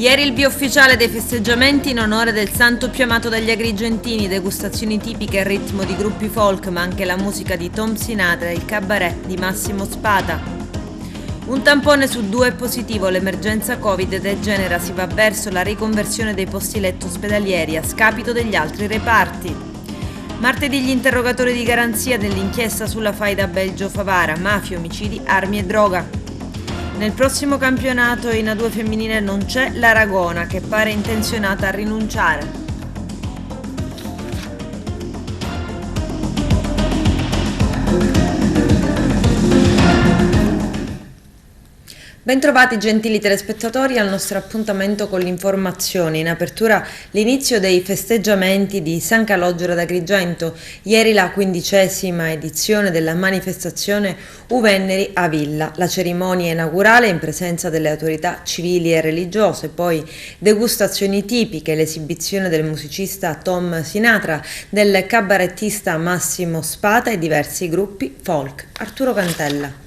Ieri il via ufficiale dei festeggiamenti in onore del santo più amato dagli agrigentini, degustazioni tipiche al ritmo di gruppi folk, ma anche la musica di Tom Sinatra e il cabaret di Massimo Spada. Un tampone su 2 è positivo, l'emergenza Covid degenera, si va verso la riconversione dei posti letto ospedalieri a scapito degli altri reparti. Martedì gli interrogatori di garanzia dell'inchiesta sulla faida Belgio-Favara, mafie, omicidi, armi e droga. Nel prossimo campionato in A2 femminile non c'è l'Aragona, che pare intenzionata a rinunciare. Bentrovati gentili telespettatori al nostro appuntamento con l'informazione. In apertura l'inizio dei festeggiamenti di San Calogero d'Agrigento. Ieri la 15ª edizione della manifestazione Uvenneri a Villa. La cerimonia inaugurale in presenza delle autorità civili e religiose, poi degustazioni tipiche, l'esibizione del musicista Tom Sinatra, del cabarettista Massimo Spada e diversi gruppi folk. Arturo Cantella.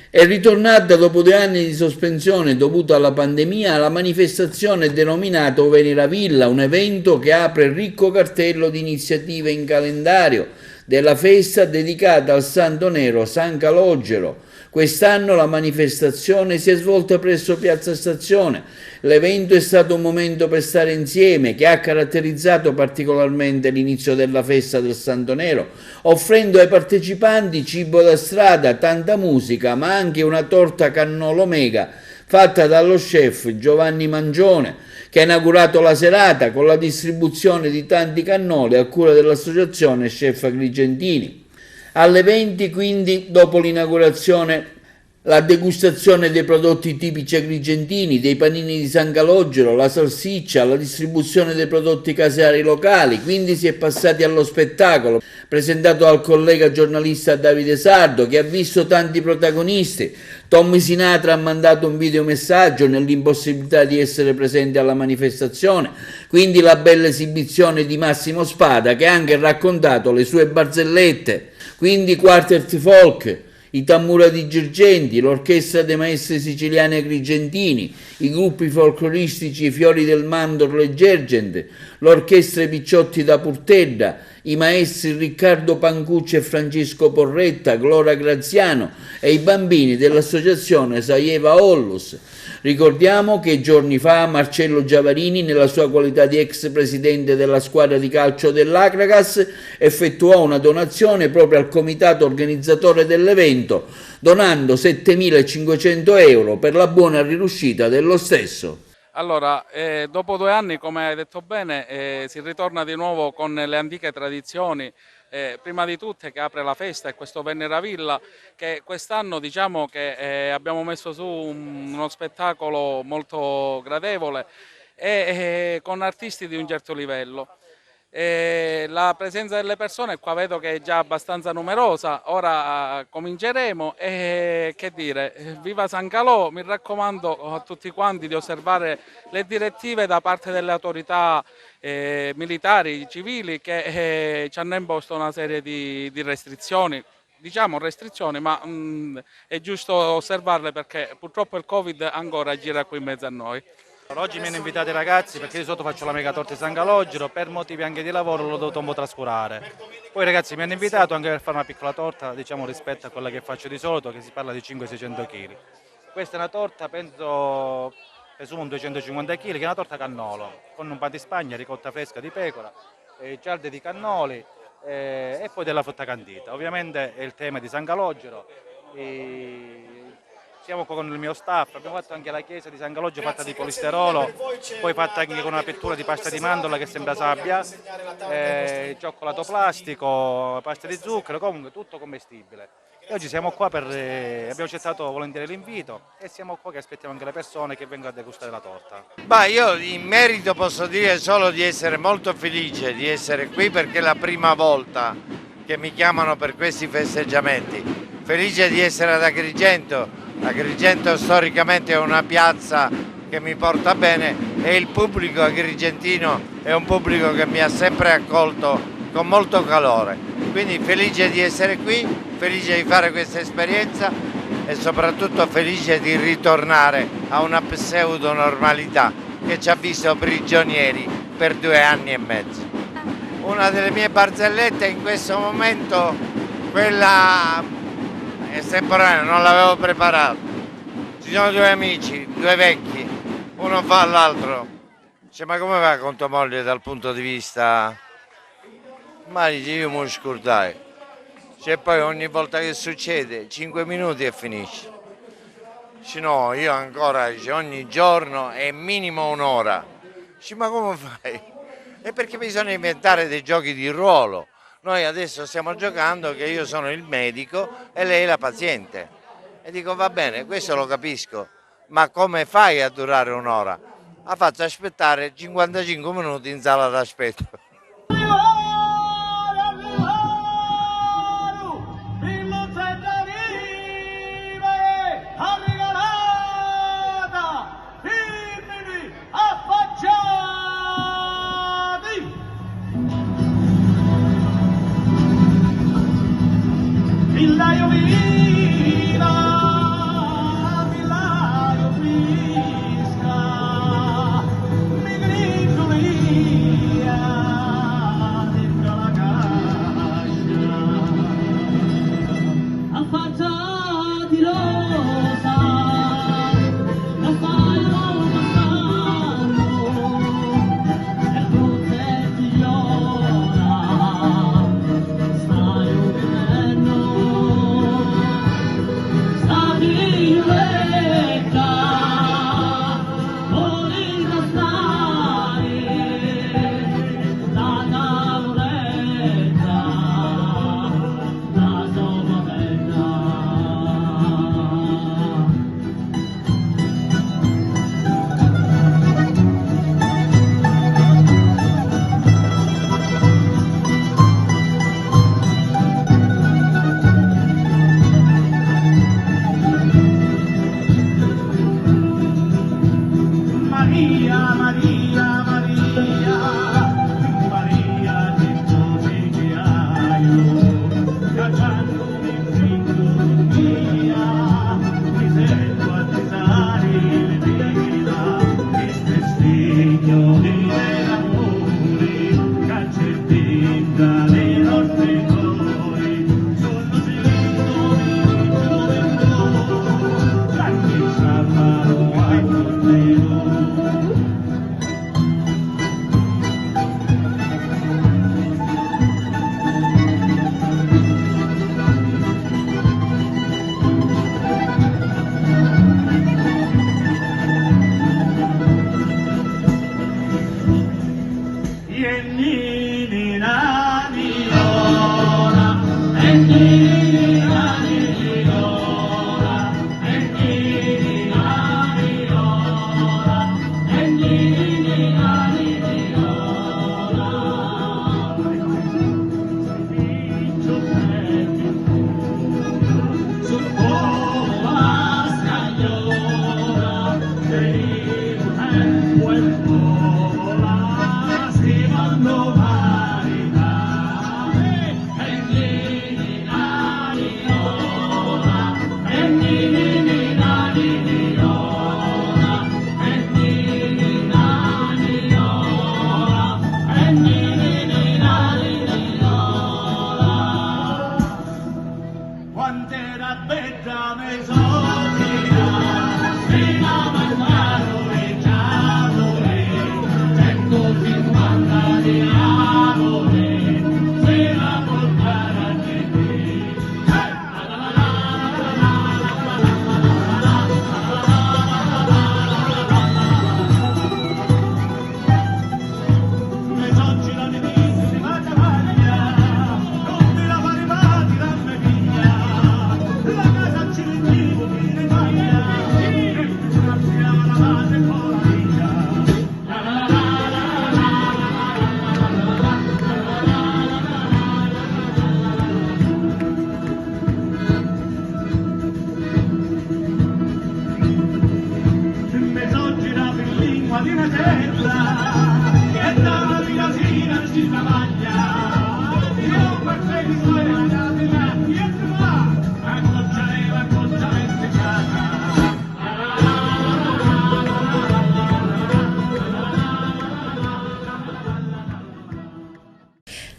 È ritornata dopo 2 anni di sospensione dovuta alla pandemia la manifestazione denominata Uvenneri a Villa, un evento che apre il ricco cartello di iniziative in calendario della festa dedicata al Santo Nero San Calogero. Quest'anno la manifestazione si è svolta presso Piazza Stazione. L'evento è stato un momento per stare insieme che ha caratterizzato particolarmente l'inizio della festa del Santo Nero, offrendo ai partecipanti cibo da strada, tanta musica, ma anche una torta cannolo mega fatta dallo chef Giovanni Mangione, che ha inaugurato la serata con la distribuzione di tanti cannoli a cura dell'associazione Chef Agrigentini. Alle 20, quindi, dopo l'inaugurazione, la degustazione dei prodotti tipici agrigentini, dei panini di San Calogero, la salsiccia, la distribuzione dei prodotti caseari locali. Quindi si è passati allo spettacolo, presentato dal collega giornalista Davide Sardo, che ha visto tanti protagonisti. Tom Sinatra ha mandato un videomessaggio nell'impossibilità di essere presente alla manifestazione, quindi la bella esibizione di Massimo Spada, che ha anche raccontato le sue barzellette. Quindi quartet folk, i Tammura di Girgenti, l'orchestra dei maestri siciliani agrigentini, i gruppi folcloristici Fiori del Mandorlo e Gergente, l'orchestra I Picciotti da Purtedda, i maestri Riccardo Pancucci e Francesco Porretta, Gloria Graziano e i bambini dell'associazione Saieva Ollus. Ricordiamo che giorni fa Marcello Giavarini, nella sua qualità di ex presidente della squadra di calcio dell'Akragas, effettuò una donazione proprio al comitato organizzatore dell'evento, donando 7.500 euro per la buona riuscita dello stesso. Allora, dopo 2 anni, come hai detto bene, si ritorna di nuovo con le antiche tradizioni. Prima di tutte che apre la festa è questo Uvenneri a Villa, che quest'anno diciamo che abbiamo messo su uno spettacolo molto gradevole e con artisti di un certo livello. La presenza delle persone qua vedo che è già abbastanza numerosa. Ora cominceremo e che dire, viva San Calò, mi raccomando a tutti quanti di osservare le direttive da parte delle autorità militari, civili, che ci hanno imposto una serie di restrizioni. Diciamo restrizioni, ma è giusto osservarle perché purtroppo il Covid ancora gira qui in mezzo a noi. Oggi mi hanno invitato i ragazzi perché di solito faccio la mega torta di San Calogero, per motivi anche di lavoro l'ho dovuto un po' trascurare. Poi i ragazzi mi hanno invitato anche per fare una piccola torta, diciamo rispetto a quella che faccio di solito, che si parla di 500-600 kg. Questa è una torta, penso, presumo un 250 kg, che è una torta cannolo, con un pan di Spagna, ricotta fresca di pecora, cialde di cannoli e poi della frutta candita. Ovviamente è il tema di San Calogero. Siamo qua con il mio staff, abbiamo fatto anche la chiesa di San Calogero fatta di polisterolo, poi fatta anche con una pettura di pasta di mandorla che sembra sabbia, cioccolato plastico, pasta di zucchero, comunque tutto commestibile. E oggi siamo qua abbiamo accettato volentieri l'invito e siamo qua che aspettiamo anche le persone che vengono a degustare la torta. Io in merito posso dire solo di essere molto felice di essere qui perché è la prima volta che mi chiamano per questi festeggiamenti. Felice di essere ad Agrigento. Agrigento storicamente è una piazza che che mi porta bene, e il pubblico agrigentino è un pubblico che mi ha sempre accolto con molto calore. Quindi felice di essere qui, felice di fare questa esperienza e soprattutto felice di ritornare a una pseudo normalità che ci ha visto prigionieri per 2 anni e mezzo. Una delle mie barzellette in questo momento, quella estemporanea, non l'avevo preparato. Ci sono 2 amici, 2 vecchi, uno fa all'altro, dice: ma come va con tua moglie dal punto di vista? Ma dice: io mi scordai. Cioè, poi ogni volta che succede 5 minuti e finisce. Dice: no, io ancora, dice, ogni giorno è minimo 1 ora. Dice: ma come fai? È perché bisogna inventare dei giochi di ruolo. Noi adesso stiamo giocando che io sono il medico e lei la paziente. E dico: va bene, questo lo capisco, ma come fai a durare 1 ora? La faccio aspettare 55 minuti in sala d'aspetto. Villaio viva, villaio visca, mi grito via dentro la cascia. Affacciati rosa, la fai passando, e tu sei figliola, stai ubbidendo. Maria, Maria, Maria, Maria di Cosigliaio, cacciando in sintonia, mi sento attesare il vita, il festigno dell'amore, cancellinga dei nostri cuori, sono silenzio di gioventù, tranchi sappano ai torneo. Quant'era bella mesodia, fino a mangiare e giavole, 150 di amore, se la portare a la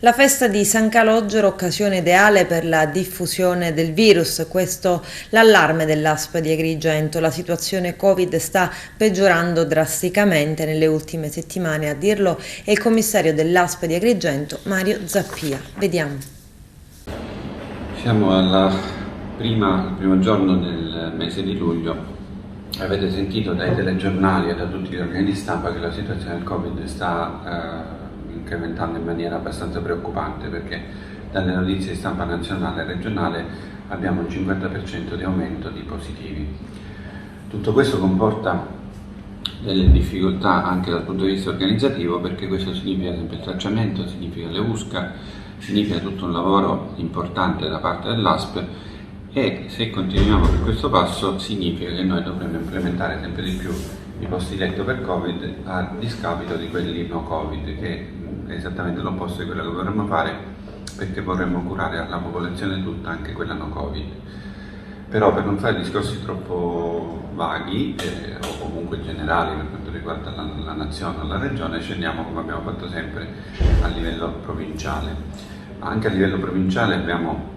La festa di San Calogero, occasione ideale per la diffusione del virus, questo l'allarme dell'ASP di Agrigento. La situazione Covid sta peggiorando drasticamente nelle ultime settimane, a dirlo è il commissario dell'ASP di Agrigento, Mario Zappia. Vediamo. Siamo al primo giorno del mese di luglio. Avete sentito dai telegiornali e da tutti gli organi di stampa che la situazione del Covid sta incrementando in maniera abbastanza preoccupante, perché dalle notizie di stampa nazionale e regionale abbiamo un 50% di aumento di positivi. Tutto questo comporta delle difficoltà anche dal punto di vista organizzativo, perché questo significa sempre il tracciamento, significa le USCA, significa tutto un lavoro importante da parte dell'ASP, e se continuiamo per questo passo significa che noi dovremo implementare sempre di più i posti letto per Covid a discapito di quelli no Covid, che è esattamente l'opposto di quello che vorremmo fare, perché vorremmo curare la popolazione tutta, anche quella no Covid. Però per non fare discorsi troppo vaghi o comunque generali per quanto riguarda la nazione o la regione, scendiamo come abbiamo fatto sempre a livello provinciale. Anche a livello provinciale abbiamo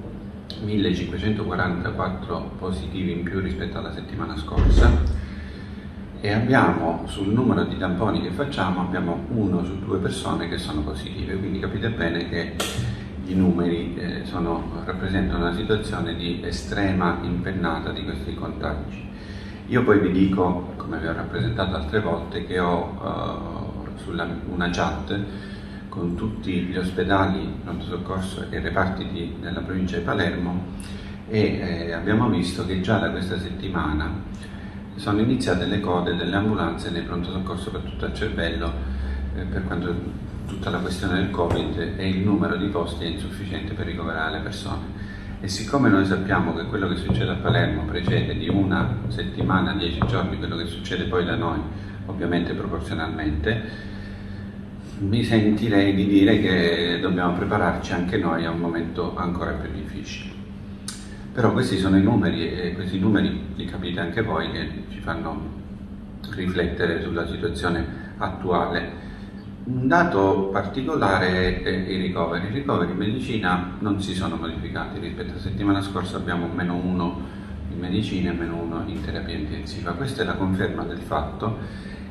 1544 positivi in più rispetto alla settimana scorsa, e abbiamo sul numero di tamponi che facciamo abbiamo 1 su 2 persone che sono positive, quindi capite bene che i numeri rappresentano una situazione di estrema impennata di questi contagi. Io poi vi dico, come vi ho rappresentato altre volte, che ho una chat con tutti gli ospedali, pronto soccorso e reparti della provincia di Palermo, e abbiamo visto che già da questa settimana sono iniziate le code delle ambulanze nei pronto soccorso, soprattutto a Cervello, per quanto tutta la questione del Covid, e il numero di posti è insufficiente per ricoverare le persone. E siccome noi sappiamo che quello che succede a Palermo precede di una settimana, 10 giorni, quello che succede poi da noi, ovviamente proporzionalmente, mi sentirei di dire che dobbiamo prepararci anche noi a un momento ancora più difficile. Però questi sono i numeri, e questi numeri li capite anche voi, che ci fanno riflettere sulla situazione attuale. Un dato particolare è i ricoveri. I ricoveri in medicina non si sono modificati rispetto alla settimana scorsa, abbiamo -1 in medicina e -1 in terapia intensiva. Questa è la conferma del fatto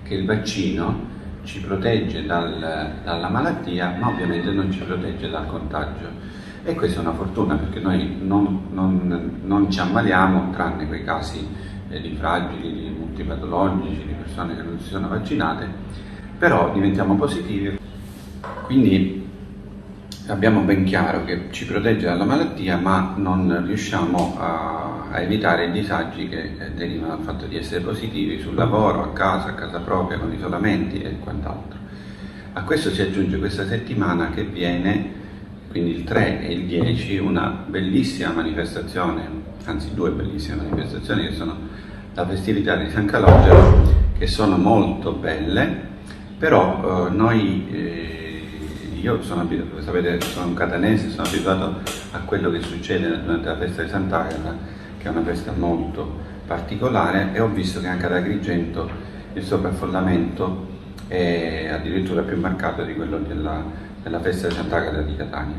che il vaccino ci protegge dalla malattia, ma ovviamente non ci protegge dal contagio. E questa è una fortuna, perché noi non ci ammaliamo, tranne quei casi di fragili, di multipatologici, di persone che non si sono vaccinate, però diventiamo positivi. Quindi abbiamo ben chiaro che ci protegge dalla malattia, ma non riusciamo a evitare i disagi che derivano dal fatto di essere positivi sul lavoro, a casa propria, con isolamenti e quant'altro. A questo si aggiunge questa settimana che viene, quindi il 3 e il 10, una bellissima manifestazione, anzi 2 bellissime manifestazioni, che sono la festività di San Calogero, che sono molto belle, però io sono abituato, sapete, sono un catanese, sono abituato a quello che succede durante la festa di Sant'Agata, che è una festa molto particolare, e ho visto che anche ad Agrigento il sovraffollamento è addirittura più marcato di quello della festa di Sant'Agata di Catania.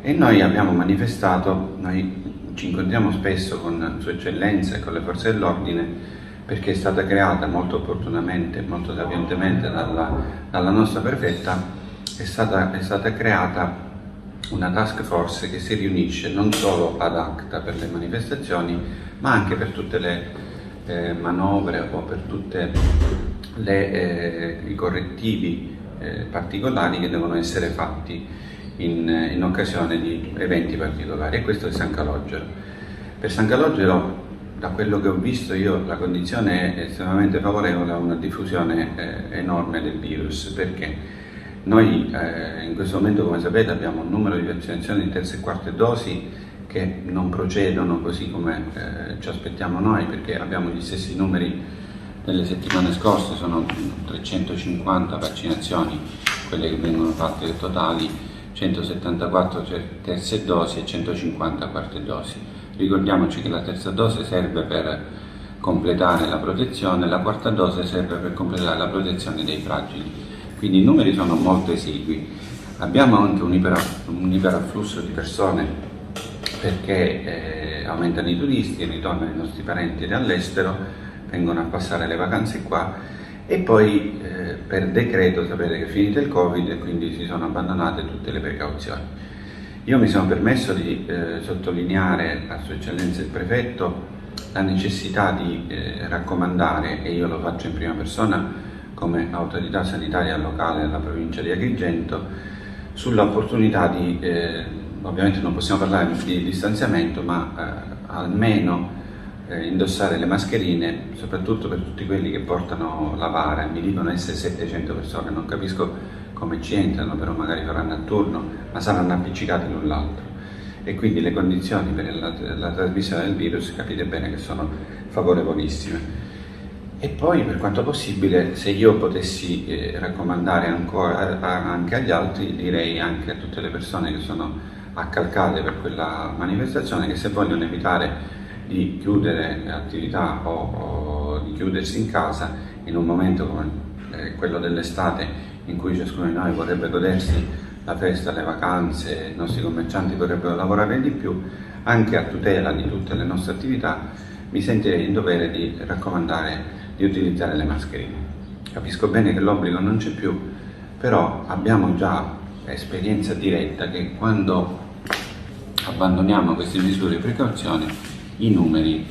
E noi abbiamo manifestato, noi ci incontriamo spesso con Sua Eccellenza e con le forze dell'ordine, perché è stata creata molto opportunamente, molto sapientemente dalla nostra prefetta, è stata creata una task force che si riunisce non solo ad acta per le manifestazioni, ma anche per tutte le manovre o per tutti i correttivi particolari che devono essere fatti in occasione di eventi particolari, e questo è San Calogero. Per San Calogero, da quello che ho visto io, la condizione è estremamente favorevole a una diffusione enorme del virus, perché noi in questo momento, come sapete, abbiamo un numero di vaccinazioni di terze e quarte dosi che non procedono così come ci aspettiamo noi, perché abbiamo gli stessi numeri delle settimane scorse, sono 350 vaccinazioni quelle che vengono fatte totali, 174 terze dosi e 150 quarte dosi. Ricordiamoci che la terza dose serve per completare la protezione, la quarta dose serve per completare la protezione dei fragili. Quindi i numeri sono molto esigui. Abbiamo anche un iperafflusso di persone perché aumentano i turisti, ritornano i nostri parenti dall'estero, vengono a passare le vacanze qua e poi per decreto sapete che è finito il Covid e quindi si sono abbandonate tutte le precauzioni. Io mi sono permesso di sottolineare a Sua Eccellenza il Prefetto la necessità di raccomandare, e io lo faccio in prima persona come autorità sanitaria locale della provincia di Agrigento, sull'opportunità di, ovviamente non possiamo parlare di distanziamento, ma almeno indossare le mascherine, soprattutto per tutti quelli che portano la vara. Mi dicono essere 700 persone, non capisco come ci entrano, però magari faranno a turno, ma saranno appiccicati l'un l'altro. E quindi le condizioni per la trasmissione del virus capite bene che sono favorevolissime. E poi per quanto possibile, se io potessi raccomandare ancora anche agli altri, direi anche a tutte le persone che sono accalcate per quella manifestazione che se vogliono evitare di chiudere attività o di chiudersi in casa in un momento come quello dell'estate in cui ciascuno di noi vorrebbe godersi la festa, le vacanze, i nostri commercianti vorrebbero lavorare di più, anche a tutela di tutte le nostre attività, mi sentirei in dovere di raccomandare di utilizzare le mascherine. Capisco bene che l'obbligo non c'è più, però abbiamo già esperienza diretta che quando abbandoniamo queste misure di precauzione i numeri,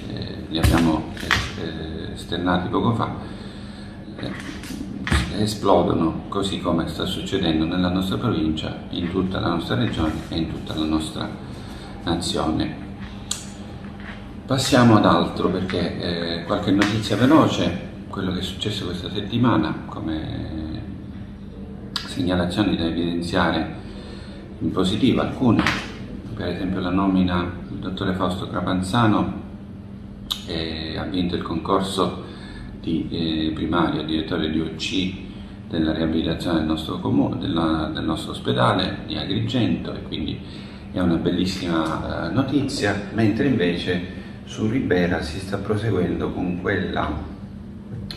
li abbiamo esternati poco fa, esplodono, così come sta succedendo nella nostra provincia, in tutta la nostra regione e in tutta la nostra nazione. Passiamo ad altro perché qualche notizia veloce, quello che è successo questa settimana come segnalazioni da evidenziare in positivo, alcune, per esempio la nomina del dottore Fausto Crapanzano ha vinto il concorso di primario, direttore di OC della riabilitazione del nostro comune, del nostro ospedale di Agrigento, e quindi è una bellissima notizia, mentre invece su Ribera si sta proseguendo con quella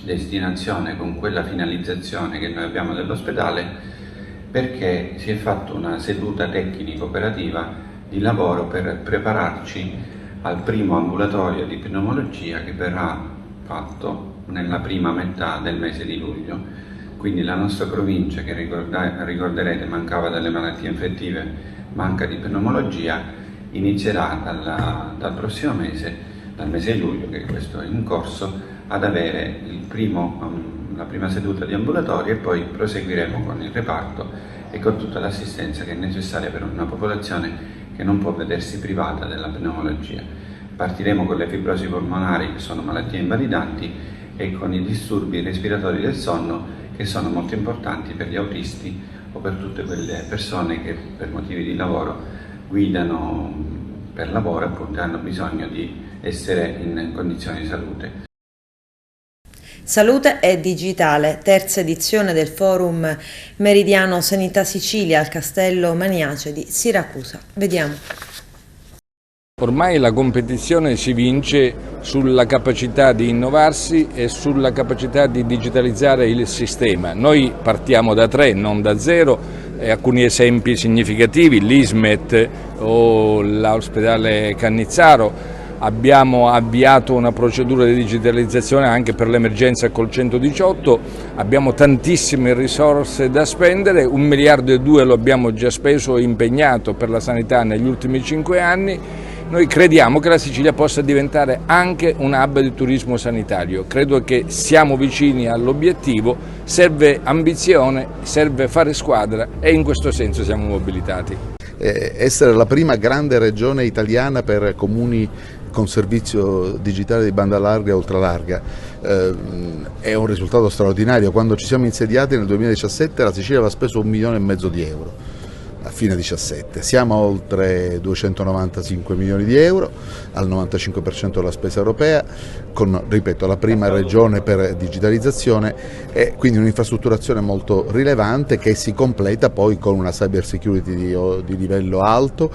destinazione, con quella finalizzazione che noi abbiamo dell'ospedale, perché si è fatta una seduta tecnico-operativa di lavoro per prepararci al primo ambulatorio di pneumologia che verrà fatto nella prima metà del mese di luglio. Quindi la nostra provincia, che ricorderete mancava delle malattie infettive, manca di pneumologia, inizierà dal prossimo mese, dal mese di luglio, che questo è in corso, ad avere la prima seduta di ambulatorio e poi proseguiremo con il reparto e con tutta l'assistenza che è necessaria per una popolazione che non può vedersi privata della pneumologia. Partiremo con le fibrosi polmonari, che sono malattie invalidanti, e con i disturbi respiratori del sonno, che sono molto importanti per gli autisti o per tutte quelle persone che per motivi di lavoro guidano per lavoro, appunto, hanno bisogno di essere in condizioni di salute. Salute e digitale, terza edizione del Forum Meridiano Sanità Sicilia al Castello Maniace di Siracusa. Vediamo. Ormai la competizione si vince sulla capacità di innovarsi e sulla capacità di digitalizzare il sistema. Noi partiamo da 3, non da 0, alcuni esempi significativi, l'Ismet o l'ospedale Cannizzaro. Abbiamo avviato una procedura di digitalizzazione anche per l'emergenza col 118, abbiamo tantissime risorse da spendere, 1,2 miliardi lo abbiamo già speso e impegnato per la sanità negli ultimi 5 anni. Noi crediamo che la Sicilia possa diventare anche un hub di turismo sanitario, credo che siamo vicini all'obiettivo, serve ambizione, serve fare squadra e in questo senso siamo mobilitati. Essere la prima grande regione italiana per comuni con servizio digitale di banda larga e ultralarga è un risultato straordinario. Quando ci siamo insediati nel 2017 la Sicilia aveva speso 1,5 milioni di euro. a fine 2017. Siamo a oltre 295 milioni di euro, al 95% della spesa europea, con, ripeto, la prima regione per digitalizzazione, e quindi un'infrastrutturazione molto rilevante che si completa poi con una cyber security di livello alto,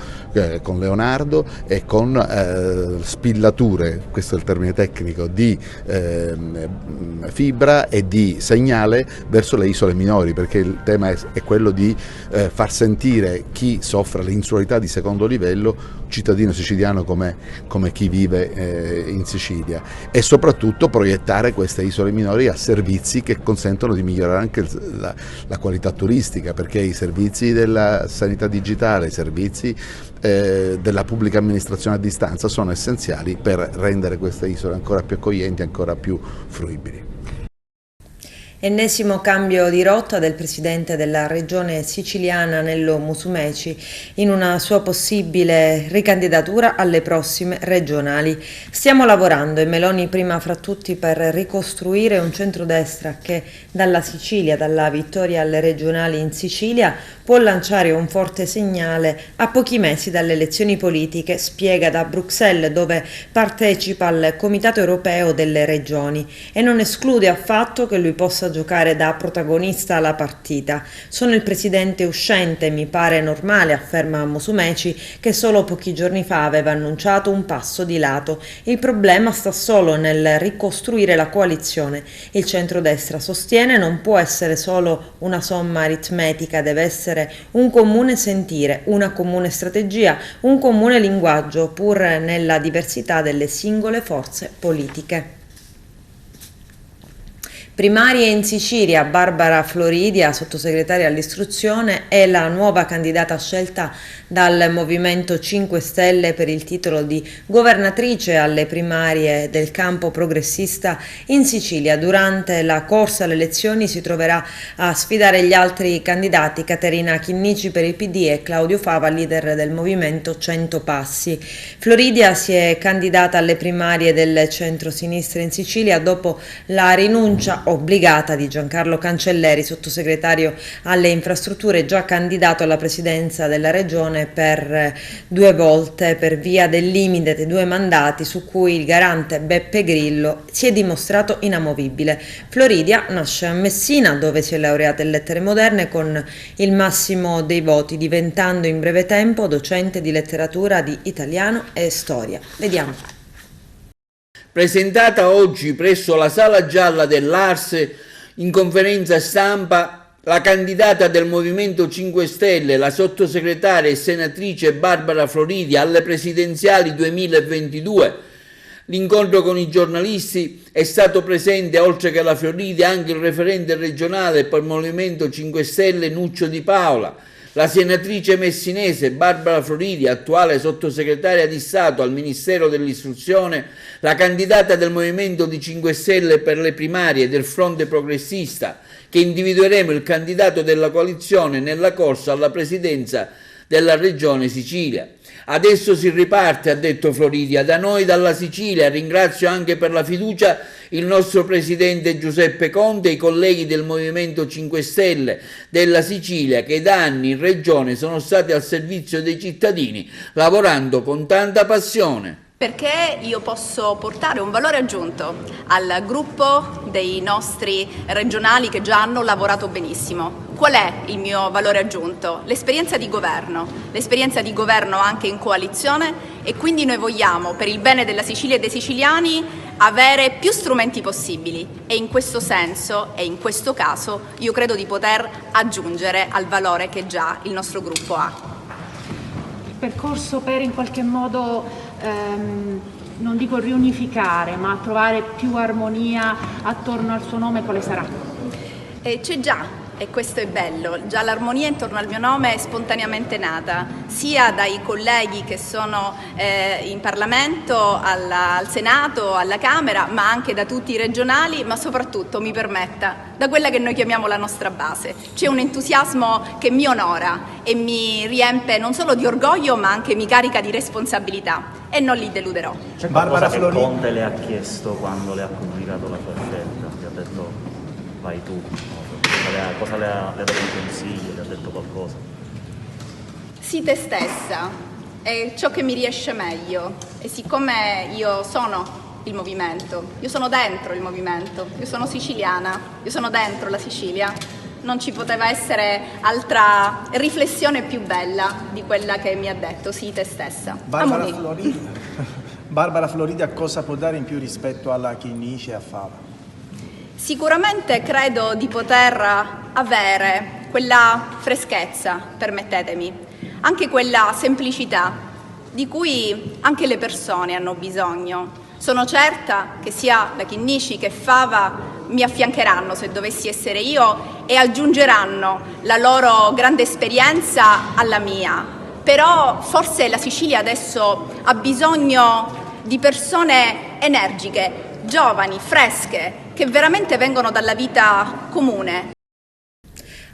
con Leonardo, e con spillature, questo è il termine tecnico, di fibra e di segnale verso le isole minori, perché il tema è quello di far sentire chi soffre l'insularità di secondo livello cittadino siciliano come chi vive in Sicilia, e soprattutto proiettare queste isole minori a servizi che consentono di migliorare anche la qualità turistica, perché i servizi della sanità digitale, i servizi della pubblica amministrazione a distanza sono essenziali per rendere queste isole ancora più accoglienti, ancora più fruibili. Ennesimo cambio di rotta del presidente della regione siciliana Nello Musumeci in una sua possibile ricandidatura alle prossime regionali. Stiamo lavorando, e Meloni prima fra tutti, per ricostruire un centrodestra che dalla Sicilia, dalla vittoria alle regionali in Sicilia, può lanciare un forte segnale a pochi mesi dalle elezioni politiche, spiega da Bruxelles, dove partecipa al Comitato europeo delle regioni, e non esclude affatto che lui possa giocare da protagonista alla partita. Sono il presidente uscente, mi pare normale, afferma Musumeci, che solo pochi giorni fa aveva annunciato un passo di lato. Il problema sta solo nel ricostruire la coalizione. Il centrodestra, sostiene, non può essere solo una somma aritmetica, deve essere un comune sentire, una comune strategia, un comune linguaggio, pur nella diversità delle singole forze politiche. Primarie in Sicilia, Barbara Floridia, sottosegretaria all'istruzione, è la nuova candidata scelta dal Movimento 5 Stelle per il titolo di governatrice alle primarie del campo progressista in Sicilia. Durante la corsa alle elezioni si troverà a sfidare gli altri candidati, Caterina Chinnici per il PD e Claudio Fava, leader del Movimento 100 Passi. Floridia si è candidata alle primarie del centro-sinistra in Sicilia dopo la rinuncia obbligata di Giancarlo Cancelleri, sottosegretario alle infrastrutture, già candidato alla presidenza della regione per 2 volte per via del limite dei 2 mandati, su cui il garante Beppe Grillo si è dimostrato inamovibile. Floridia nasce a Messina, dove si è laureata in lettere moderne con il massimo dei voti, diventando in breve tempo docente di letteratura di italiano e storia. Vediamo. Presentata oggi presso la Sala Gialla dell'Ars in conferenza stampa la candidata del Movimento 5 Stelle, la sottosegretaria e senatrice Barbara Floridia alle presidenziali 2022. L'incontro con i giornalisti è stato presente, oltre che alla Floridia, anche il referente regionale per il Movimento 5 Stelle Nuccio Di Paola, la senatrice messinese Barbara Floridia, attuale sottosegretaria di Stato al Ministero dell'Istruzione, la candidata del Movimento di 5 Stelle per le primarie del Fronte Progressista, che individueremo il candidato della coalizione nella corsa alla presidenza della Regione Sicilia. Adesso si riparte, ha detto Floridia, da noi, dalla Sicilia. Ringrazio anche per la fiducia il nostro presidente Giuseppe Conte e i colleghi del Movimento 5 Stelle della Sicilia, che da anni in regione sono stati al servizio dei cittadini, lavorando con tanta passione. Perché io posso portare un valore aggiunto al gruppo dei nostri regionali che già hanno lavorato benissimo. Qual è il mio valore aggiunto? L'esperienza di governo anche in coalizione, e quindi noi vogliamo, per il bene della Sicilia e dei siciliani, avere più strumenti possibili, e in questo senso e in questo caso io credo di poter aggiungere al valore che già il nostro gruppo ha. Il percorso per in qualche modo non dico riunificare, ma trovare più armonia attorno al suo nome, quale sarà? C'è già, e questo è bello, già l'armonia intorno al mio nome è spontaneamente nata, sia dai colleghi che sono in Parlamento, al Senato, alla Camera, ma anche da tutti i regionali, ma soprattutto, mi permetta, da quella che noi chiamiamo la nostra base. C'è un entusiasmo che mi onora e mi riempie non solo di orgoglio, ma anche mi carica di responsabilità, e non li deluderò. C'è qualcosa che Conte le ha chiesto quando le ha comunicato la sua scelta? Gli ha detto vai tu? Cosa le ha dato un consiglio? Le ha detto qualcosa? Sii te stessa, è ciò che mi riesce meglio e siccome io sono il movimento, io sono dentro il movimento, io sono siciliana, io sono dentro la Sicilia, non ci poteva essere altra riflessione più bella di quella che mi ha detto, sii te stessa. Barbara Florida cosa può dare in più rispetto alla Chinnici e a Fava? Sicuramente credo di poter avere quella freschezza, permettetemi, anche quella semplicità di cui anche le persone hanno bisogno. Sono certa che sia la Chinnici che Fava mi affiancheranno se dovessi essere io e aggiungeranno la loro grande esperienza alla mia. Però forse la Sicilia adesso ha bisogno di persone energiche, giovani, fresche, che veramente vengono dalla vita comune.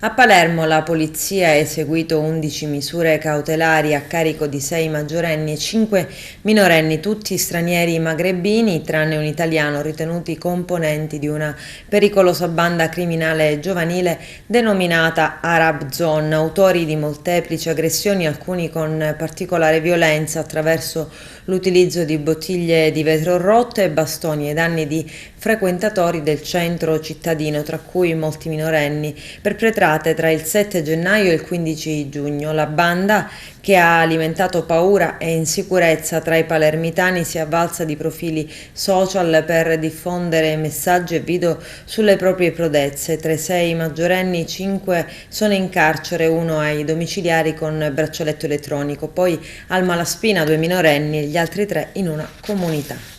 A Palermo la polizia ha eseguito 11 misure cautelari a carico di 6 maggiorenni e 5 minorenni, tutti stranieri magrebini, tranne un italiano, ritenuti componenti di una pericolosa banda criminale giovanile denominata Arab Zone, autori di molteplici aggressioni, alcuni con particolare violenza attraverso l'utilizzo di bottiglie di vetro rotte e bastoni ai danni di frequentatori del centro cittadino, tra cui molti minorenni, perpetrate tra il 7 gennaio e il 15 giugno. La banda, che ha alimentato paura e insicurezza tra i palermitani, si è avvalsa di profili social per diffondere messaggi e video sulle proprie prodezze. Tra i 6 maggiorenni, 5 sono in carcere, 1 ai domiciliari con braccialetto elettronico, poi al Malaspina 2 minorenni e gli altri 3 in una comunità.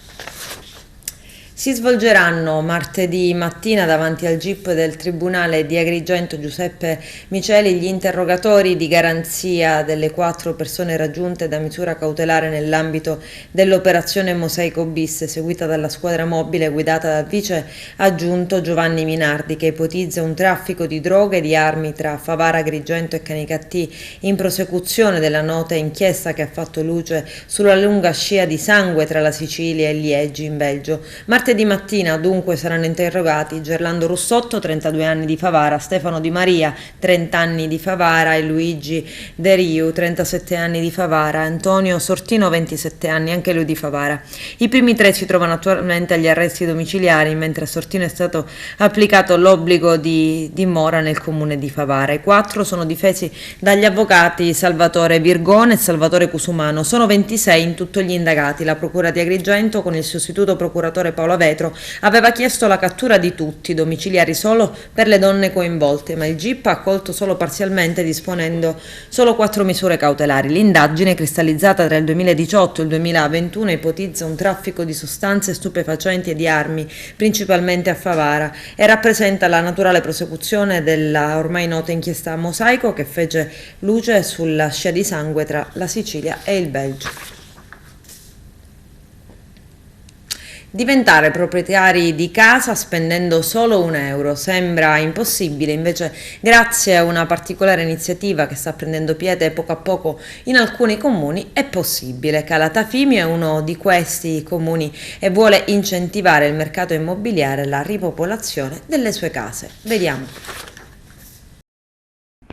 Si svolgeranno martedì mattina davanti al GIP del Tribunale di Agrigento Giuseppe Miceli gli interrogatori di garanzia delle 4 persone raggiunte da misura cautelare nell'ambito dell'operazione Mosaico Bis, seguita dalla squadra mobile guidata dal vice aggiunto Giovanni Minardi, che ipotizza un traffico di droghe e di armi tra Favara, Agrigento e Canicattì, in prosecuzione della nota inchiesta che ha fatto luce sulla lunga scia di sangue tra la Sicilia e Liegi in Belgio. Martedì mattina dunque saranno interrogati Gerlando Russotto, 32 anni di Favara, Stefano Di Maria, 30 anni di Favara e Luigi De Riu, 37 anni di Favara, Antonio Sortino, 27 anni, anche lui di Favara. I primi 3 si trovano attualmente agli arresti domiciliari, mentre a Sortino è stato applicato l'obbligo di dimora nel comune di Favara. I 4 sono difesi dagli avvocati Salvatore Virgone e Salvatore Cusumano. Sono 26 in tutto gli indagati. La procura di Agrigento, con il sostituto procuratore Paolo Vetro, aveva chiesto la cattura di tutti, domiciliari solo per le donne coinvolte, ma il GIP ha accolto solo parzialmente, disponendo solo 4 misure cautelari. L'indagine, cristallizzata tra il 2018 e il 2021, ipotizza un traffico di sostanze stupefacenti e di armi, principalmente a Favara, e rappresenta la naturale prosecuzione della ormai nota inchiesta Mosaico, che fece luce sulla scia di sangue tra la Sicilia e il Belgio. Diventare proprietari di casa spendendo solo €1 sembra impossibile, invece grazie a una particolare iniziativa che sta prendendo piede poco a poco in alcuni comuni è possibile. Calatafimi è uno di questi comuni e vuole incentivare il mercato immobiliare e la ripopolazione delle sue case. Vediamo.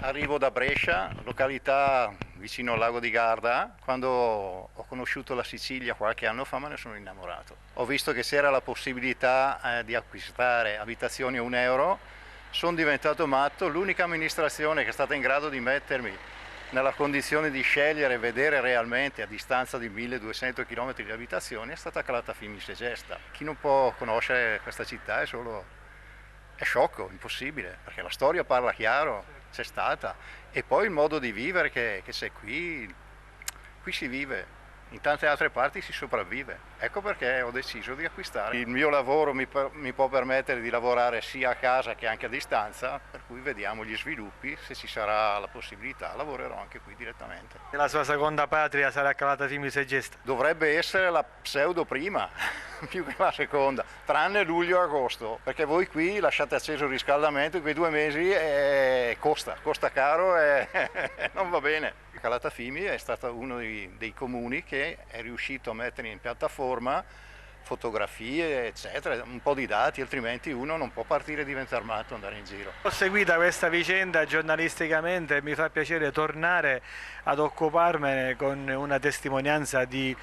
Arrivo da Brescia, località vicino al lago di Garda. Quando ho conosciuto la Sicilia qualche anno fa me ne sono innamorato. Ho visto che c'era la possibilità di acquistare abitazioni a €1, sono diventato matto. L'unica amministrazione che è stata in grado di mettermi nella condizione di scegliere e vedere realmente a distanza di 1200 km di abitazioni è stata Calatafimi Segesta. Chi non può conoscere questa città è sciocco, impossibile, perché la storia parla chiaro. C'è stata, e poi il modo di vivere che c'è qui si vive, in tante altre parti si sopravvive. Ecco perché ho deciso di acquistare. Il mio lavoro mi può permettere di lavorare sia a casa che anche a distanza, per cui vediamo gli sviluppi, se ci sarà la possibilità lavorerò anche qui direttamente. La sua seconda patria sarà Calatafimi Segesta? Dovrebbe essere la pseudo prima, più che la seconda, tranne luglio e agosto, perché voi qui lasciate acceso il riscaldamento in quei 2 mesi e costa caro e non va bene. Calatafimi è stato uno dei comuni che è riuscito a mettere in piattaforma fotografie, eccetera, un po' di dati, altrimenti uno non può partire e diventare matto e andare in giro. Ho seguito questa vicenda giornalisticamente e mi fa piacere tornare ad occuparmene con una testimonianza di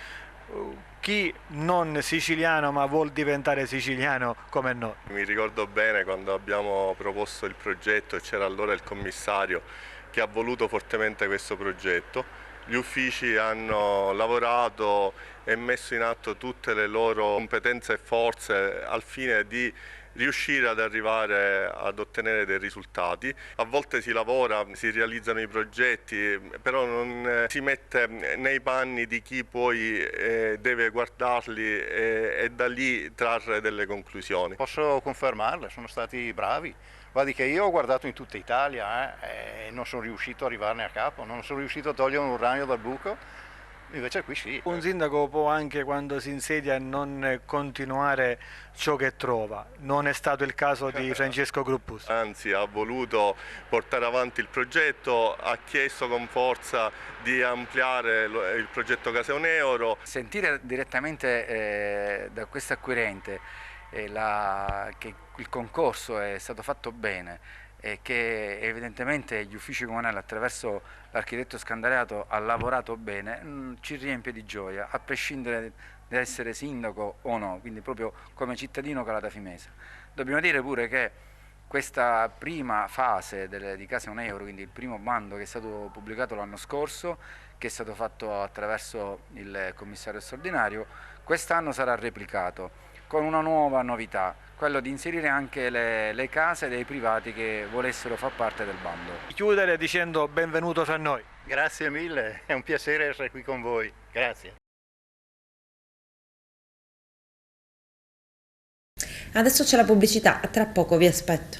chi non siciliano ma vuol diventare siciliano come noi. Mi ricordo bene quando abbiamo proposto il progetto e c'era allora il commissario che ha voluto fortemente questo progetto. Gli uffici hanno lavorato e messo in atto tutte le loro competenze e forze al fine di riuscire ad arrivare ad ottenere dei risultati. A volte si lavora, si realizzano i progetti, però non si mette nei panni di chi poi deve guardarli e da lì trarre delle conclusioni. Posso confermarle, sono stati bravi. Guardi che io ho guardato in tutta Italia e non sono riuscito a arrivarne a capo, non sono riuscito a togliere un ragno dal buco, invece qui sì. Un sindaco può anche quando si insedia non continuare ciò che trova, non è stato il caso di Francesco Gruppus. Anzi, ha voluto portare avanti il progetto, ha chiesto con forza di ampliare il progetto Case Un Euro. Sentire direttamente da questo acquirente che il concorso è stato fatto bene e che evidentemente gli uffici comunali attraverso l'architetto Scandaliato ha lavorato bene, ci riempie di gioia, a prescindere da essere sindaco o no, quindi proprio come cittadino calatafimese. Dobbiamo dire pure che questa prima fase di Case Un Euro, quindi il primo bando che è stato pubblicato l'anno scorso, che è stato fatto attraverso il commissario straordinario, quest'anno sarà replicato con una nuova novità, quello di inserire anche le case dei privati che volessero far parte del bando. Chiudere dicendo benvenuto fra noi. Grazie mille, è un piacere essere qui con voi, grazie. Adesso c'è la pubblicità, tra poco vi aspetto.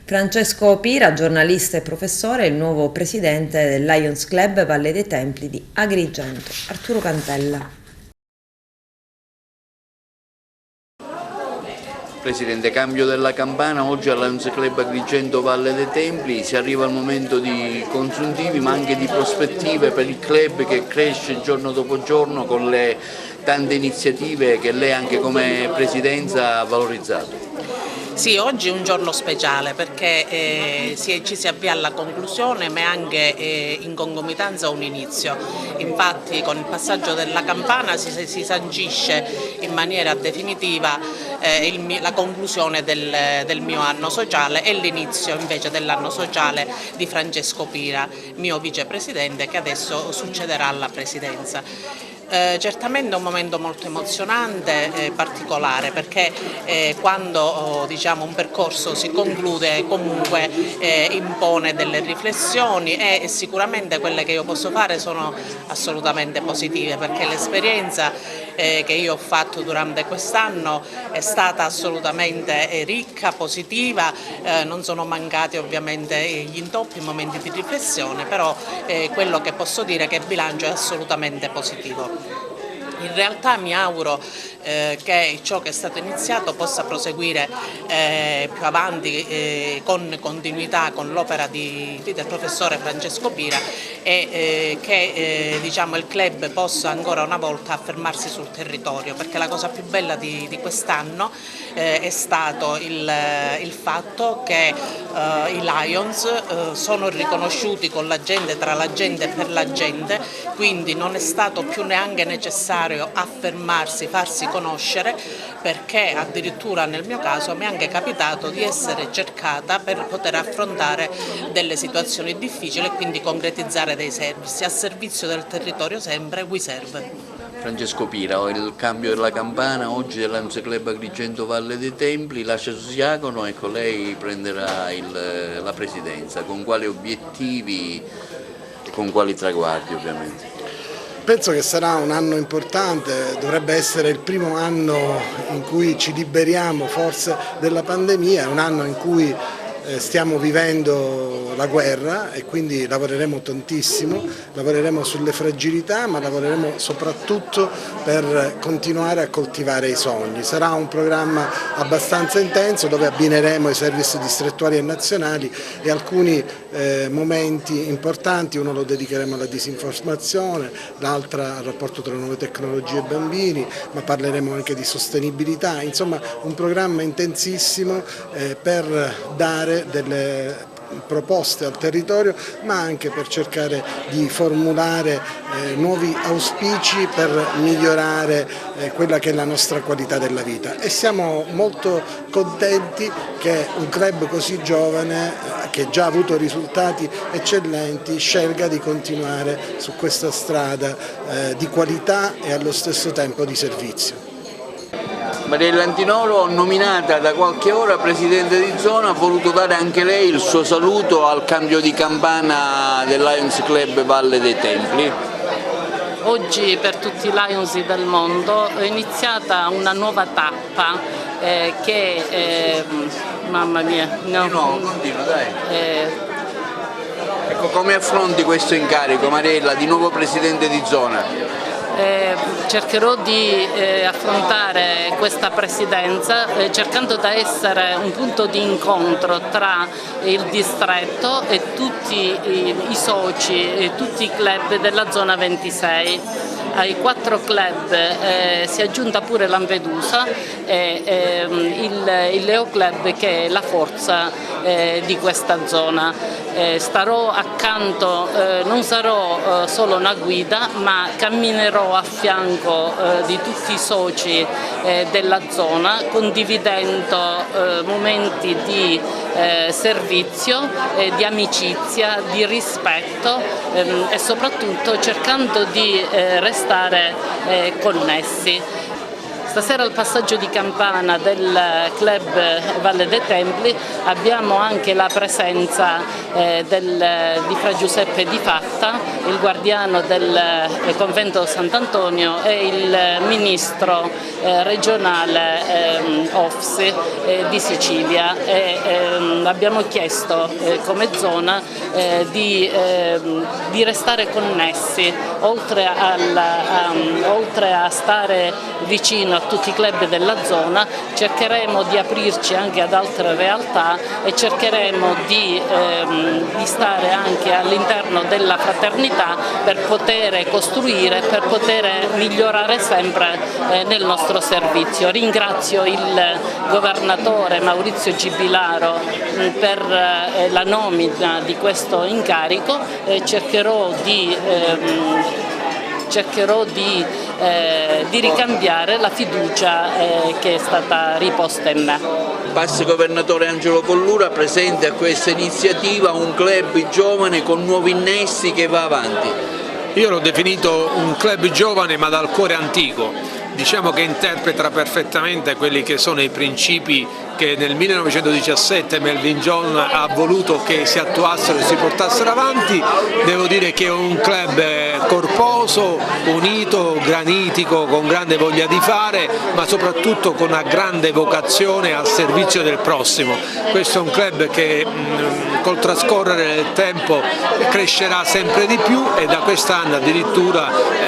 Francesco Pira, giornalista e professore, è il nuovo presidente del Lions Club Valle dei Templi di Agrigento. Arturo Cantella. Presidente, cambio della campana, oggi al Lions Club Agrigento Valle dei Templi si arriva al momento di consuntivi ma anche di prospettive per il club che cresce giorno dopo giorno con le tante iniziative che lei anche come presidenza ha valorizzato. Sì, oggi è un giorno speciale perché ci si avvia alla conclusione ma anche in concomitanza a un inizio. Infatti con il passaggio della campana si sancisce in maniera definitiva la conclusione del mio anno sociale e l'inizio invece dell'anno sociale di Francesco Pira, mio vicepresidente che adesso succederà alla presidenza. Certamente è un momento molto emozionante, particolare, perché quando diciamo, un percorso si conclude comunque impone delle riflessioni e sicuramente quelle che io posso fare sono assolutamente positive, perché l'esperienza che io ho fatto durante quest'anno è stata assolutamente ricca, positiva, non sono mancati ovviamente gli intoppi, i momenti di riflessione, però quello che posso dire è che il bilancio è assolutamente positivo. In realtà mi auguro che ciò che è stato iniziato possa proseguire più avanti con continuità con l'opera del professore Francesco Pira e che diciamo, il club possa ancora una volta affermarsi sul territorio, perché la cosa più bella di quest'anno è stato il fatto che i Lions sono riconosciuti con la gente, tra la gente e per la gente, quindi non è stato più neanche necessario affermarsi, farsi conoscere, perché addirittura nel mio caso mi è anche capitato di essere cercata per poter affrontare delle situazioni difficili e quindi concretizzare dei servizi a servizio del territorio sempre, we serve. Francesco Pira, il cambio della campana oggi del Lions Club Agrigento Valle dei Templi, lascia Susiacono, ecco lei prenderà la presidenza, con quali obiettivi e con quali traguardi ovviamente? Penso che sarà un anno importante, dovrebbe essere il primo anno in cui ci liberiamo forse della pandemia, è un anno in cui stiamo vivendo la guerra e quindi lavoreremo tantissimo, lavoreremo sulle fragilità ma lavoreremo soprattutto per continuare a coltivare i sogni. Sarà un programma abbastanza intenso dove abbineremo i servizi distrettuali e nazionali e alcuni momenti importanti, uno lo dedicheremo alla disinformazione, l'altro al rapporto tra nuove tecnologie e bambini, ma parleremo anche di sostenibilità, insomma un programma intensissimo per dare delle proposte al territorio, ma anche per cercare di formulare nuovi auspici per migliorare quella che è la nostra qualità della vita, e siamo molto contenti che un club così giovane, che già ha avuto risultati eccellenti, scelga di continuare su questa strada di qualità e allo stesso tempo di servizio. Mariella Antinoro, nominata da qualche ora presidente di zona, ha voluto dare anche lei il suo saluto al cambio di campana del Lions Club Valle dei Templi. Oggi per tutti i Lions del mondo è iniziata una nuova tappa che, mamma mia, no, continua, dai. Ecco, come affronti questo incarico, Mariella, di nuovo presidente di zona? Cercherò di affrontare questa presidenza cercando di essere un punto di incontro tra il distretto e tutti i soci e tutti i club della zona 26. Ai 4 club si è aggiunta pure Lampedusa e il Leo Club, che è la forza di questa zona. Starò accanto, non sarò solo una guida, ma camminerò a fianco di tutti i soci della zona, condividendo momenti di servizio, di amicizia, di rispetto e soprattutto cercando di restare connessi. Stasera al passaggio di campana del club Valle dei Templi abbiamo anche la presenza di Fra Giuseppe Di Fatta, il guardiano del convento Sant'Antonio, e il ministro regionale Ofsi di Sicilia. Abbiamo chiesto come zona di restare connessi, oltre a stare vicino a tutti i club della zona, cercheremo di aprirci anche ad altre realtà e cercheremo di stare anche all'interno della fraternità per poter costruire, per poter migliorare sempre nel nostro servizio. Ringrazio il governatore Maurizio Gibilaro per la nomina di questo incarico e cercherò di ricambiare la fiducia che è stata riposta in me. Vice governatore Angelo Collura, presente a questa iniziativa, un club giovane con nuovi innesti che va avanti. Io l'ho definito un club giovane ma dal cuore antico, diciamo che interpreta perfettamente quelli che sono i principi che nel 1917 Melvin John ha voluto che si attuassero e si portassero avanti. Devo dire che è un club corposo, unito, granitico, con grande voglia di fare, ma soprattutto con una grande vocazione al servizio del prossimo. Questo è un club che col trascorrere del tempo crescerà sempre di più e da quest'anno addirittura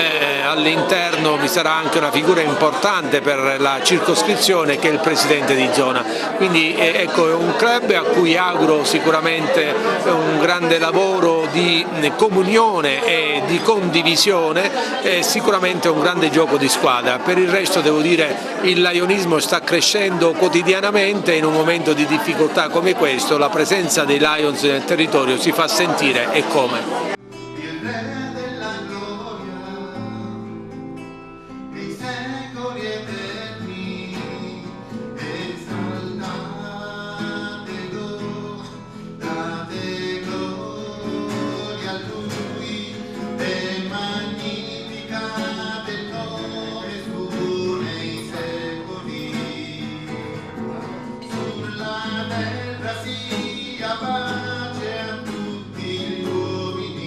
all'interno vi sarà anche una figura importante per la circoscrizione, che è il presidente di zona. Quindi ecco, è un club a cui auguro sicuramente un grande lavoro di comunione e di condivisione e sicuramente un grande gioco di squadra. Per il resto devo dire il lionismo sta crescendo quotidianamente, in un momento di difficoltà come questo la presenza dei Lions nel territorio si fa sentire, e come. Sia pace a tutti gli uomini.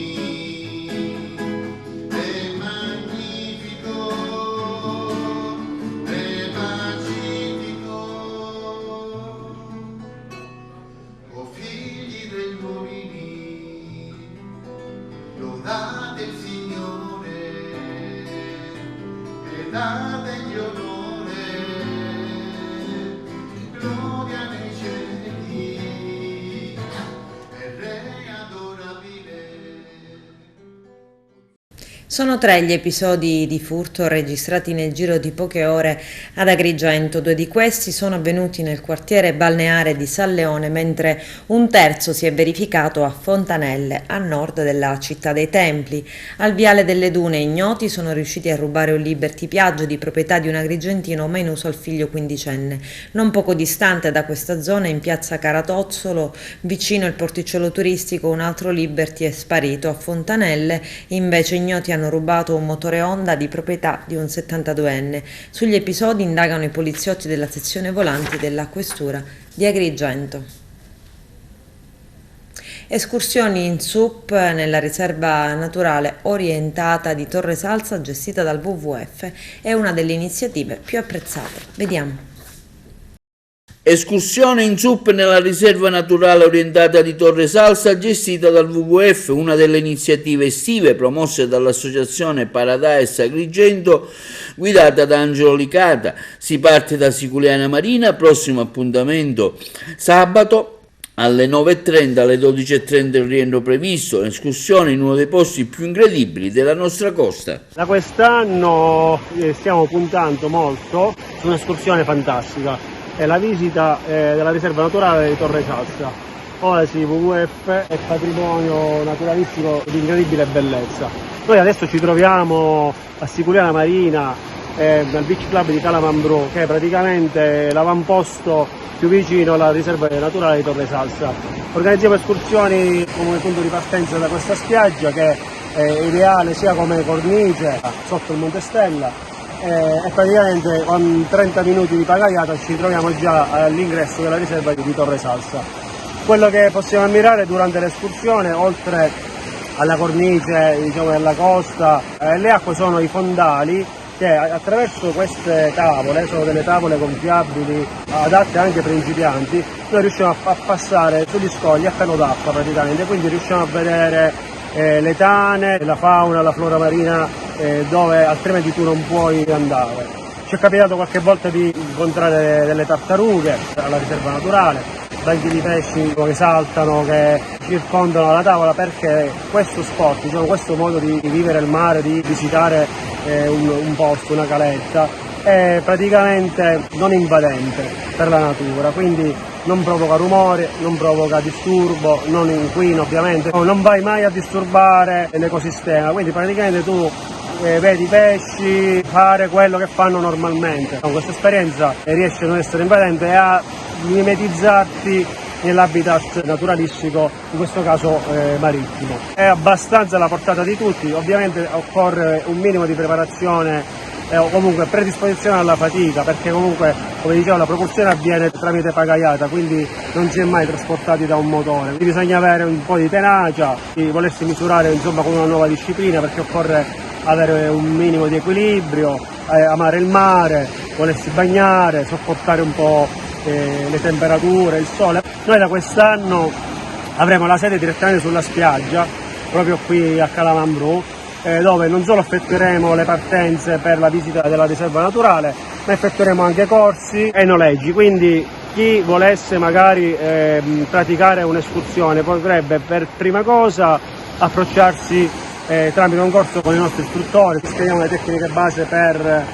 Sono 3 gli episodi di furto registrati nel giro di poche ore ad Agrigento. 2 di questi sono avvenuti nel quartiere balneare di San Leone, mentre un terzo si è verificato a Fontanelle, a nord della città dei Templi. Al viale delle Dune ignoti sono riusciti a rubare un Liberty Piaggio di proprietà di un agrigentino, ma in uso al figlio quindicenne. Non poco distante da questa zona, in piazza Caratozzolo, vicino al porticciolo turistico, un altro Liberty è sparito. A Fontanelle invece ignoti hanno rubato un motore Honda di proprietà di un 72enne. Sugli episodi indagano i poliziotti della sezione volanti della questura di Agrigento. Escursioni in SUP nella riserva naturale orientata di Torre Salsa, gestita dal WWF, è una delle iniziative più apprezzate. Vediamo. Escursione in SUP nella riserva naturale orientata di Torre Salsa, gestita dal WWF, una delle iniziative estive promosse dall'associazione Paradise Agrigento, guidata da Angelo Licata. Si parte da Siculiana Marina, prossimo appuntamento sabato alle 9.30, alle 12.30 il rientro previsto. Escursione in uno dei posti più incredibili della nostra costa. Da quest'anno stiamo puntando molto su un'escursione fantastica. È la visita della riserva naturale di Torre Salsa. Oasi WWF è patrimonio naturalistico di incredibile bellezza. Noi adesso ci troviamo a Siculiana Marina, al Beach Club di Calamambrò, che è praticamente l'avamposto più vicino alla riserva naturale di Torre Salsa. Organizziamo escursioni come punto di partenza da questa spiaggia, che è ideale sia come cornice sotto il Monte Stella, e praticamente con 30 minuti di pagaiata ci troviamo già all'ingresso della riserva di Torre Salsa. Quello che possiamo ammirare durante l'escursione, oltre alla cornice, diciamo, della costa, le acque, sono i fondali che attraverso queste tavole, sono delle tavole gonfiabili adatte anche ai principianti, noi riusciamo a passare sugli scogli a pelo d'acqua praticamente, quindi riusciamo a vedere le tane, la fauna, la flora marina, dove altrimenti tu non puoi andare. Ci è capitato qualche volta di incontrare delle tartarughe alla riserva naturale, banchi di pesci che saltano, che circondano la tavola, perché questo sport, diciamo, questo modo di vivere il mare, di visitare un posto, una caletta, è praticamente non invadente per la natura, quindi non provoca rumore, non provoca disturbo, non inquina ovviamente, non vai mai a disturbare l'ecosistema, quindi praticamente tu vedi i pesci fare quello che fanno normalmente. Con questa esperienza riesci a non essere invadente e a mimetizzarti nell'habitat naturalistico, in questo caso marittimo. È abbastanza alla portata di tutti, ovviamente occorre un minimo di preparazione o comunque predisposizione alla fatica, perché comunque, come dicevo, la propulsione avviene tramite pagaiata, quindi non si è mai trasportati da un motore, quindi bisogna avere un po' di tenacia, di volersi misurare insomma con una nuova disciplina, perché occorre avere un minimo di equilibrio, amare il mare, volersi bagnare, sopportare un po' le temperature, il sole. Noi da quest'anno avremo la sede direttamente sulla spiaggia, proprio qui a Calamambrò, dove non solo effettueremo le partenze per la visita della riserva naturale, ma effettueremo anche corsi e noleggi, quindi chi volesse magari praticare un'escursione potrebbe per prima cosa approcciarsi tramite un corso con i nostri istruttori, spieghiamo le tecniche base per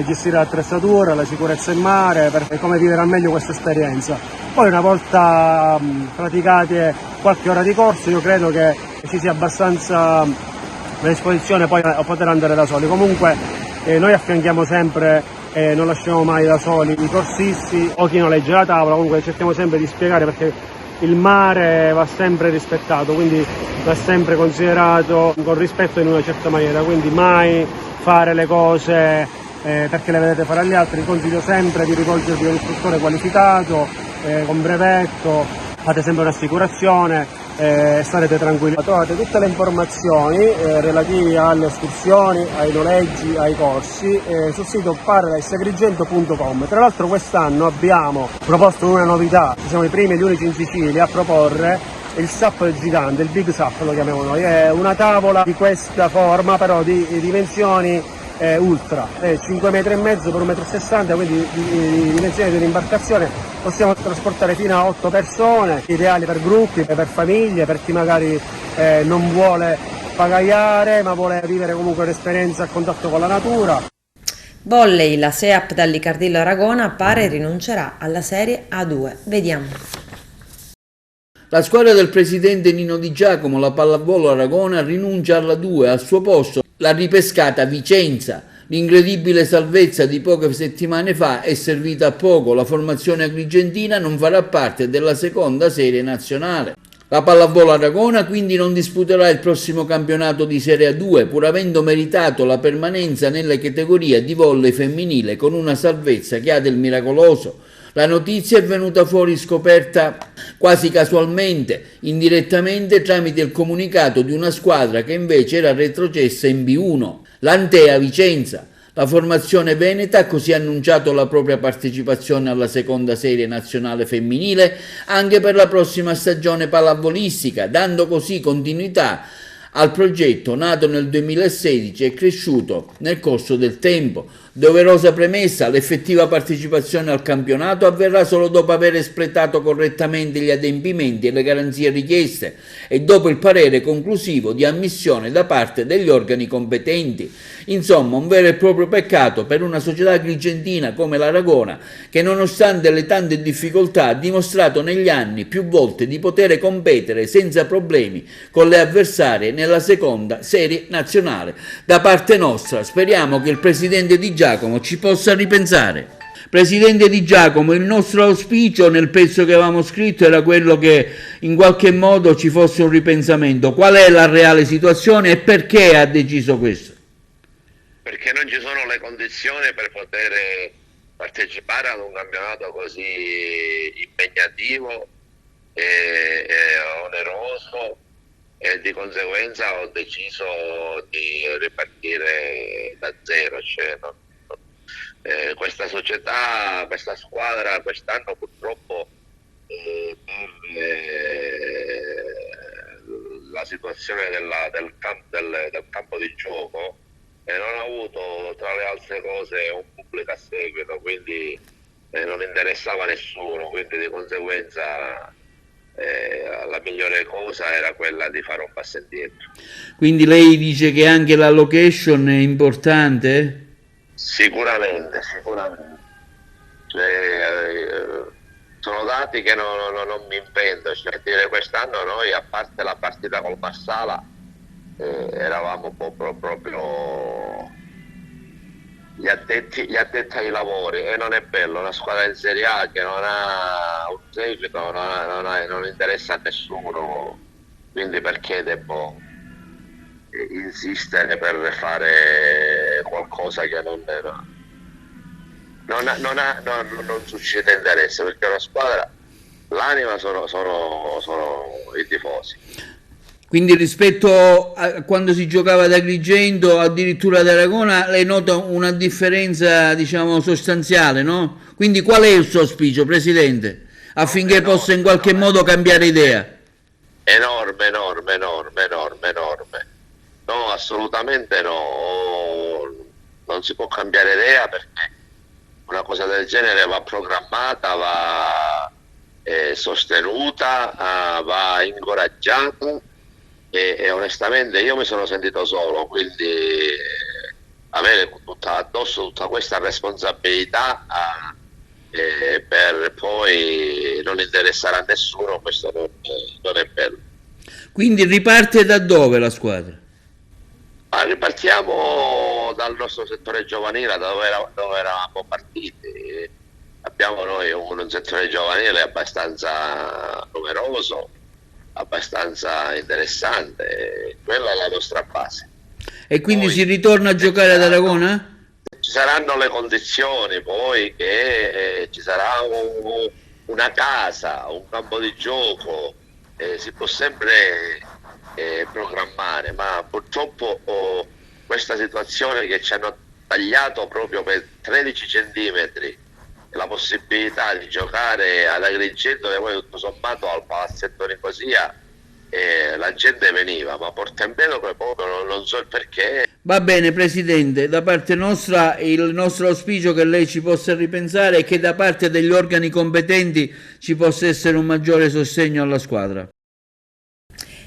gestire l'attrezzatura, la sicurezza in mare, per come vivere al meglio questa esperienza. Poi una volta praticate qualche ora di corso, io credo che ci sia abbastanza a disposizione poi a poter andare da soli. Comunque noi affianchiamo sempre, non lasciamo mai da soli i corsisti o chi noleggia la tavola, comunque cerchiamo sempre di spiegare, perché il mare va sempre rispettato, quindi va sempre considerato con rispetto in una certa maniera, quindi mai fare le cose perché le vedete fare agli altri. Consiglio sempre di rivolgervi a un istruttore qualificato, con brevetto, fate sempre un'assicurazione, starete tranquilli. Trovate tutte le informazioni relative alle escursioni, ai noleggi, ai corsi sul sito paradiseagrigento.com. Tra l'altro quest'anno abbiamo proposto una novità, siamo i primi e gli unici in Sicilia a proporre il SUP gigante, il Big SUP lo chiamiamo noi, è una tavola di questa forma però di dimensioni ultra, 5,5 metri per 1,60 m, quindi di dimensioni di un'imbarcazione. Possiamo trasportare fino a 8 persone, ideali per gruppi, per famiglie, per chi magari non vuole appagaiare, ma vuole vivere comunque un'esperienza a contatto con la natura. Volley, la SEAP dall'Icardillo Aragona pare rinuncerà alla Serie A2. Vediamo. La squadra del presidente Nino Di Giacomo, la Pallavolo Aragona, rinuncia alla 2, al suo posto la ripescata Vicenza. L'incredibile salvezza di poche settimane fa è servita a poco, la formazione agrigentina non farà parte della seconda serie nazionale. La Pallavolo Aragona quindi non disputerà il prossimo campionato di Serie A2, pur avendo meritato la permanenza nelle categorie di volley femminile con una salvezza che ha del miracoloso. La notizia è venuta fuori scoperta quasi casualmente, indirettamente tramite il comunicato di una squadra che invece era retrocessa in B1, l'Antea Vicenza. La formazione veneta ha così annunciato la propria partecipazione alla seconda serie nazionale femminile anche per la prossima stagione pallavolistica, dando così continuità al progetto nato nel 2016 e cresciuto nel corso del tempo. Doverosa premessa, l'effettiva partecipazione al campionato avverrà solo dopo aver espletato correttamente gli adempimenti e le garanzie richieste e dopo il parere conclusivo di ammissione da parte degli organi competenti. Insomma, un vero e proprio peccato per una società agrigentina come l'Aragona, che nonostante le tante difficoltà ha dimostrato negli anni più volte di poter competere senza problemi con le avversarie nella seconda serie nazionale. Da parte nostra speriamo che il presidente Di Giacomo ci possa ripensare. Presidente Di Giacomo, il nostro auspicio nel pezzo che avevamo scritto era quello che in qualche modo ci fosse un ripensamento. Qual è la reale situazione e perché ha deciso questo? Perché non ci sono le condizioni per poter partecipare ad un campionato così impegnativo e oneroso, e di conseguenza ho deciso di ripartire da zero. Questa società, questa squadra quest'anno purtroppo la situazione del campo di gioco non ha avuto, tra le altre cose, un pubblico a seguito, quindi non interessava nessuno, quindi di conseguenza la migliore cosa era quella di fare un passo indietro. Quindi lei dice che anche la location è importante? Sicuramente. Sono dati che non mi invento, cioè dire quest'anno noi, a parte la partita col Marsala, eravamo proprio gli addetti ai lavori, e non è bello una squadra in Serie A che non ha un seguito, non interessa a nessuno, quindi perché devo insistere per fare qualcosa che non suscita interesse, perché una squadra, l'anima sono i tifosi. Quindi rispetto a quando si giocava ad Agrigento, addirittura ad Aragona, lei nota una differenza, diciamo, sostanziale, no? Quindi qual è il suo auspicio, Presidente, affinché possa in qualche modo cambiare idea? Enorme. No, assolutamente no. Non si può cambiare idea, perché una cosa del genere va programmata, va sostenuta, va incoraggiata. E onestamente io mi sono sentito solo, quindi avere addosso tutta questa responsabilità per poi non interessare a nessuno, questo non è bello. Quindi riparte da dove la squadra? Ma ripartiamo dal nostro settore giovanile, da dove eravamo partiti. Abbiamo noi un settore giovanile abbastanza numeroso, abbastanza interessante, quella è la nostra base. E quindi si ritorna a giocare ad Aragona? Ci saranno le condizioni poi, che ci sarà una casa, un campo di gioco, si può sempre programmare, ma purtroppo questa situazione che ci hanno tagliato proprio per 13 centimetri la possibilità di giocare ad Agrigento, dove poi tutto sommato al palazzetto Nicosia la gente veniva, ma Portembello proprio non so il perché. Va bene, Presidente, da parte nostra il nostro auspicio che lei ci possa ripensare e che da parte degli organi competenti ci possa essere un maggiore sostegno alla squadra.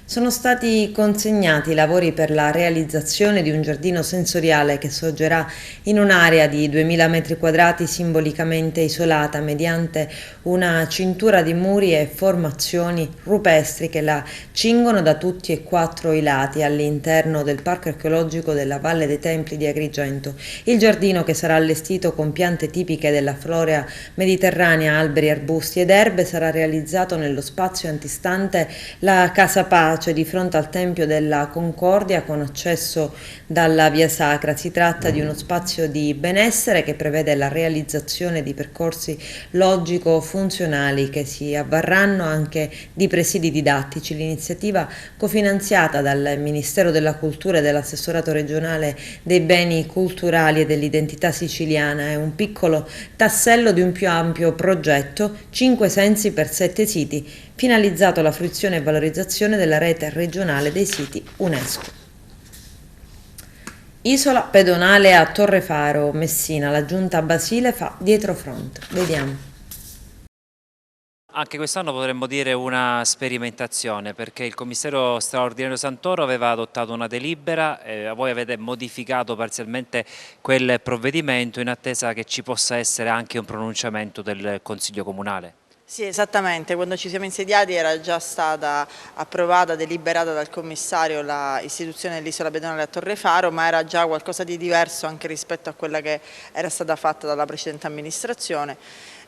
Sono stati consegnati i lavori per la realizzazione di un giardino sensoriale che sorgerà in un'area di 2000 metri quadrati simbolicamente isolata mediante una cintura di muri e formazioni rupestri che la cingono da tutti e 4 i lati all'interno del Parco archeologico della Valle dei Templi di Agrigento. Il giardino, che sarà allestito con piante tipiche della flora mediterranea, alberi, arbusti ed erbe, sarà realizzato nello spazio antistante la Casa Pace di fronte al Tempio della Concordia con accesso dalla Via Sacra. Si tratta di uno spazio di benessere che prevede la realizzazione di percorsi logico-funzionali che si avvarranno anche di presidi didattici. L'iniziativa, cofinanziata dal Ministero della Cultura e dell'Assessorato regionale dei beni culturali e dell'identità siciliana, è un piccolo tassello di un più ampio progetto, 5 sensi per 7 siti, finalizzato alla fruizione e valorizzazione della rete regionale dei siti UNESCO. Isola pedonale a Torrefaro, Messina, la giunta Basile fa dietrofront. Vediamo. Anche quest'anno potremmo dire una sperimentazione, perché il commissario straordinario Santoro aveva adottato una delibera, voi avete modificato parzialmente quel provvedimento in attesa che ci possa essere anche un pronunciamento del Consiglio Comunale. Sì, esattamente, quando ci siamo insediati era già stata approvata, deliberata dal commissario l'istituzione dell'isola pedonale a Torrefaro, ma era già qualcosa di diverso anche rispetto a quella che era stata fatta dalla precedente amministrazione.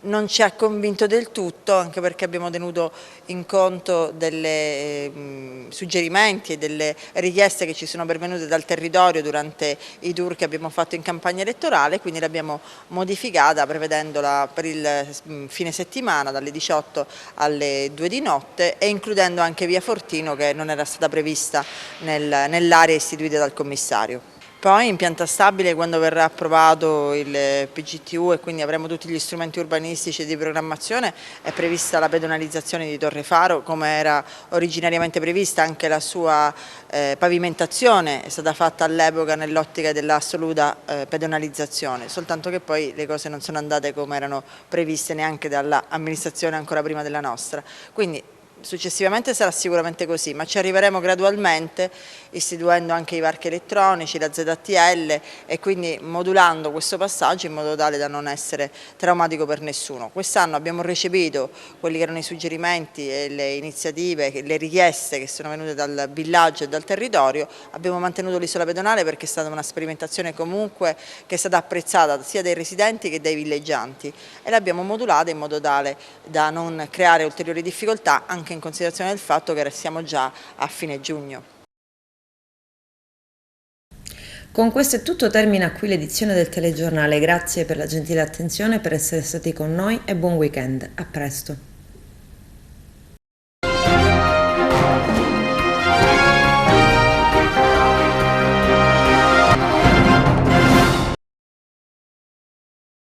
Non ci ha convinto del tutto, anche perché abbiamo tenuto in conto dei suggerimenti e delle richieste che ci sono pervenute dal territorio durante i tour che abbiamo fatto in campagna elettorale, quindi l'abbiamo modificata prevedendola per il fine settimana dalle 18 alle 2 di notte e includendo anche Via Fortino, che non era stata prevista nell'area istituita dal commissario. Poi in pianta stabile, quando verrà approvato il PGTU e quindi avremo tutti gli strumenti urbanistici e di programmazione, è prevista la pedonalizzazione di Torrefaro come era originariamente prevista. Anche la sua pavimentazione è stata fatta all'epoca nell'ottica dell'assoluta pedonalizzazione, soltanto che poi le cose non sono andate come erano previste neanche dall'amministrazione ancora prima della nostra. Quindi successivamente sarà sicuramente così, ma ci arriveremo gradualmente istituendo anche i varchi elettronici, la ZTL e quindi modulando questo passaggio in modo tale da non essere traumatico per nessuno. Quest'anno abbiamo recepito quelli che erano i suggerimenti e le iniziative, le richieste che sono venute dal villaggio e dal territorio, abbiamo mantenuto l'isola pedonale perché è stata una sperimentazione comunque che è stata apprezzata sia dai residenti che dai villeggianti e l'abbiamo modulata in modo tale da non creare ulteriori difficoltà anche in considerazione del fatto che siamo già a fine giugno. Con questo è tutto, termina qui l'edizione del telegiornale. Grazie per la gentile attenzione, per essere stati con noi e buon weekend. A presto.